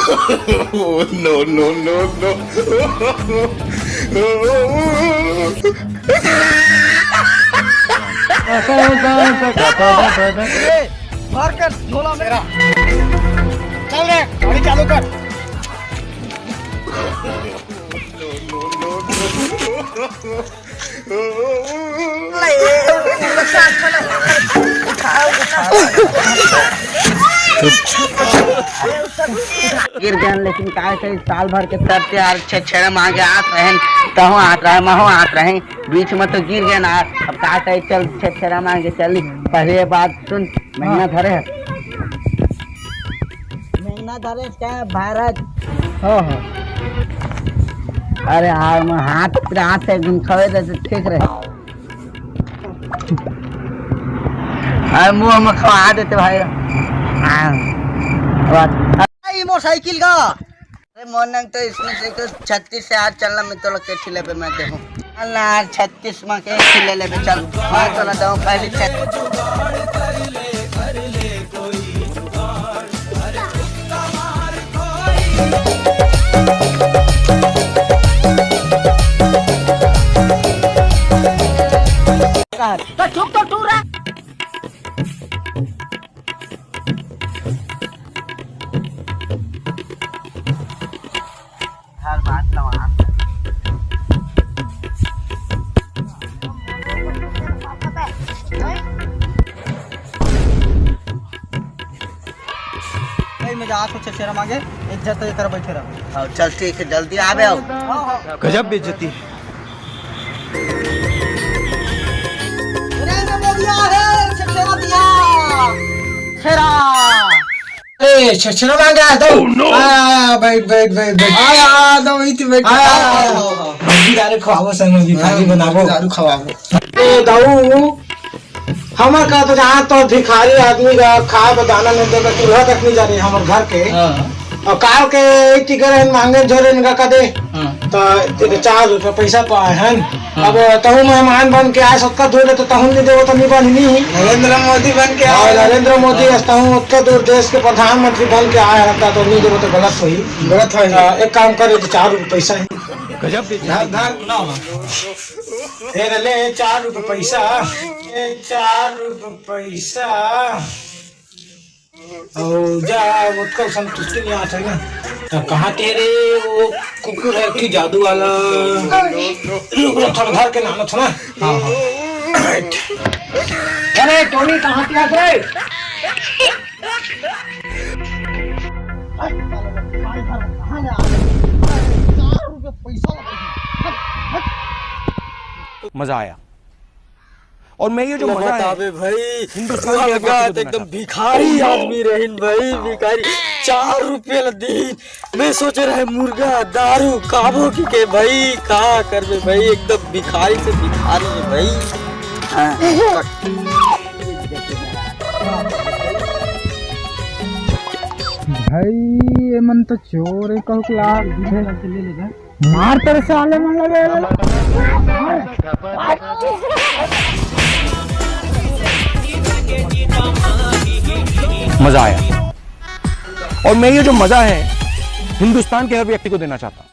No, no, no, no. मार कर झोला मेरा। चल रे गाड़ी चालू कर। गिर गए लेकिन काय कई साल भर के तरते यार छेड़ा मांगे आत रहें तहु आत रहे महु आत रहे बीच में तो गिर गए ना। अब काय कई चल छेड़ा मांगे चली पहले बात सुन महीना धरे महीना धरे क्या भारत हो अरे यार मैं हाथ से खवे दे तो ठीक रहे अरे मुँह में खवा देते भाई मोटरसाइकिल का अरे मोरनंग तो इसमें से तो 36 से आज चलना मैं तो के ठिले पे मैं देखूं अल्लाह यार 36 में के ठिले ले पे चल मैं तो ना दूं पहले तो चुप तो तू रहा हर बात ना मैं जा कुछ शेरा मांगे इज्जत की तरह बैठे रहो। हाँ चल ठीक है जल्दी आ आओ गजब बेइज्जती छेरा मांगे आ दो बैठ बैठ बैठ बैठ आया दो इतनी बैठ आया दारू खवाओ संग में भिखारी बनाओ दारू खवाओ ए दाऊ हमार का तो जहाँ तो भिखारी आदमी का खा बताना नहीं देगा चूल्हा तक नहीं जा रही हमारे घर के और काल के टिकर मांगे झोरे इनका कदे तो 4 रुपये पैसा पाए हैं अब तहु मेहमान बन के आए सबका दूर तो तहु नहीं देवो तो नहीं बन नहीं नरेंद्र मोदी बन के आए नरेंद्र मोदी तहु उतना दूर देश के प्रधानमंत्री बन के आया रहता तो नहीं देवो तो गलत हुई गलत है एक काम करे तो 4 रुपये पैसा ही गजब ले 4 रुपये पैसा 4 रुपये पैसा और जा उसका संतुष्टि नहीं आ सके तो कहाँ तेरे वो कुकुर है कि जादू वाला रुक थोड़ा घर के नाम था ना अरे टोनी कहाँ पे आ गए मजा आया और मैं ये जो मजा है भाई हिंदुस्तान लगा एकदम भिखारी आदमी रहीन भाई भिखारी 4 रुपये दिन मैं सोच रहा है मुर्गा दारू काबू के भाई कहा कर भाई एकदम भिखारी से भिखारी है भाई भाई ये मन तो चोर है कहला मार तेरे साले मन लगे मजा आया और मैं ये जो मजा है हिंदुस्तान के हर व्यक्ति को देना चाहता हूं।